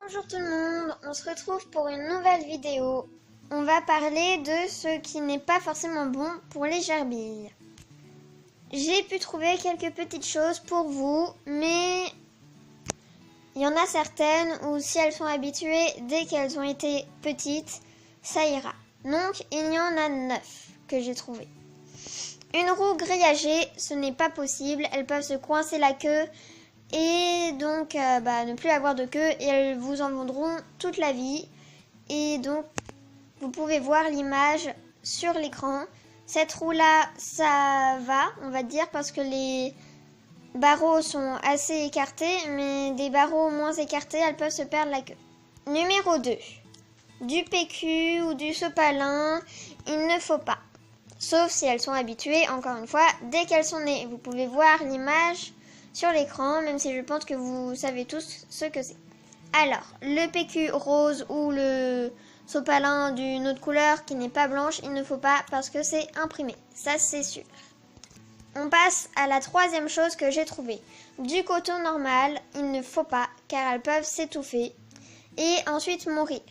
Bonjour tout le monde, on se retrouve pour une nouvelle vidéo. On va parler de ce qui n'est pas forcément bon pour les gerbilles. J'ai pu trouver quelques petites choses pour vous, mais il y en a certaines où si elles sont habituées dès qu'elles ont été petites, ça ira. Donc il y en a 9 que j'ai trouvées. Une roue grillagée, ce n'est pas possible, elles peuvent se coincer la queue et donc ne plus avoir de queue et elles vous en voudront toute la vie. Et donc vous pouvez voir l'image sur l'écran. Cette roue là, ça va, on va dire, parce que les barreaux sont assez écartés, mais des barreaux moins écartés, elles peuvent se perdre la queue. Numéro 2. Du PQ ou du sopalin, il ne faut pas. Sauf si elles sont habituées, encore une fois, dès qu'elles sont nées. Vous pouvez voir l'image sur l'écran, même si je pense que vous savez tous ce que c'est. Alors, le PQ rose ou le sopalin d'une autre couleur qui n'est pas blanche, il ne faut pas parce que c'est imprimé. Ça, c'est sûr. On passe à la troisième chose que j'ai trouvée. Du coton normal, il ne faut pas car elles peuvent s'étouffer et ensuite mourir.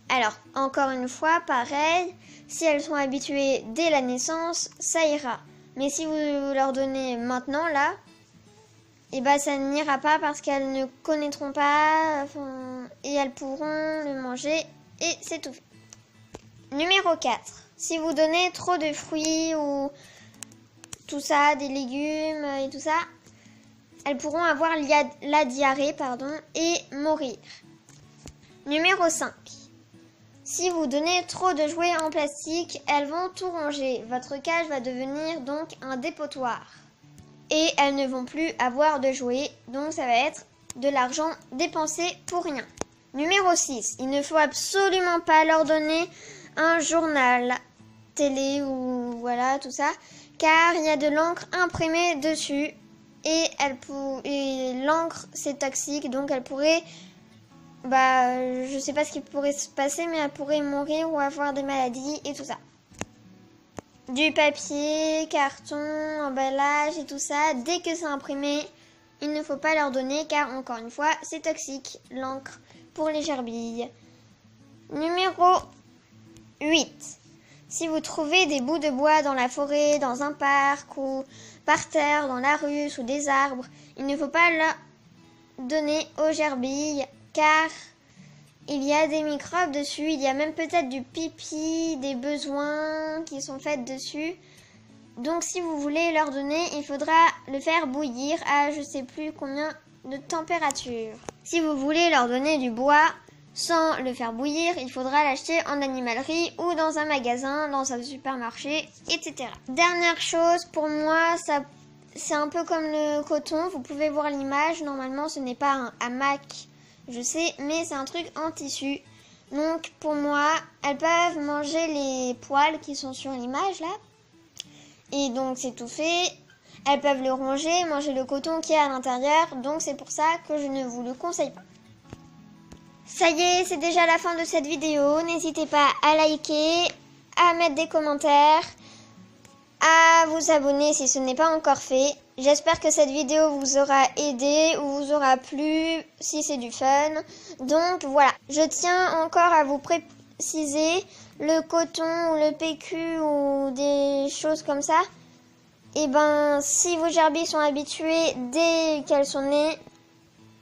Alors, encore une fois, pareil, si elles sont habituées dès la naissance, ça ira. Mais si vous leur donnez maintenant, là, ça n'ira pas parce qu'elles ne connaîtront pas et elles pourront le manger et s'étouffer. Numéro 4. Si vous donnez trop de fruits ou tout ça, des légumes et tout ça, elles pourront avoir la diarrhée et mourir. Numéro 5. Si vous donnez trop de jouets en plastique, elles vont tout ronger. Votre cage va devenir donc un dépotoir. Et elles ne vont plus avoir de jouets, donc ça va être de l'argent dépensé pour rien. Numéro 6. Il ne faut absolument pas leur donner un journal, télé ou voilà tout ça, car il y a de l'encre imprimée dessus et l'encre c'est toxique, donc elles pourraient je sais pas ce qui pourrait se passer, mais elles pourraient mourir ou avoir des maladies et tout ça. Du papier, carton, emballage et tout ça, dès que c'est imprimé, il ne faut pas leur donner car encore une fois, c'est toxique, l'encre pour les gerbilles. Numéro 8. Si vous trouvez des bouts de bois dans la forêt, dans un parc ou par terre, dans la rue, sous des arbres, il ne faut pas leur donner aux gerbilles car il y a des microbes dessus, il y a même peut-être du pipi, des besoins qui sont faits dessus. Donc si vous voulez leur donner, il faudra le faire bouillir à je sais plus combien de température. Si vous voulez leur donner du bois sans le faire bouillir, il faudra l'acheter en animalerie ou dans un magasin, dans un supermarché, etc. Dernière chose, pour moi, c'est un peu comme le coton, vous pouvez voir l'image, normalement ce n'est pas un hamac, je sais, mais c'est un truc en tissu. Donc pour moi, elles peuvent manger les poils qui sont sur l'image là. Et donc c'est tout fait. Elles peuvent le ronger, manger le coton qui est à l'intérieur. Donc c'est pour ça que je ne vous le conseille pas. Ça y est, c'est déjà la fin de cette vidéo. N'hésitez pas à liker, à mettre des commentaires, à vous abonner si ce n'est pas encore fait. J'espère que cette vidéo vous aura aidé ou vous aura plu si c'est du fun. Donc voilà, je tiens encore à vous préciser le coton ou le PQ ou des choses comme ça. Si vos gerbilles sont habituées dès qu'elles sont nées,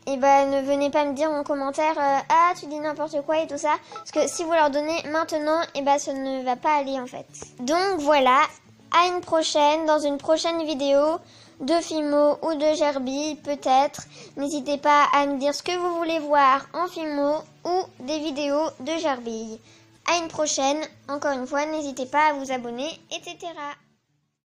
ne venez pas me dire en commentaire ah tu dis n'importe quoi et tout ça. Parce que si vous leur donnez maintenant, ça ne va pas aller en fait. Donc voilà. À une prochaine, dans une prochaine vidéo de Fimo ou de gerbilles peut-être. N'hésitez pas à me dire ce que vous voulez voir en Fimo ou des vidéos de gerbilles. À une prochaine, encore une fois, n'hésitez pas à vous abonner, etc.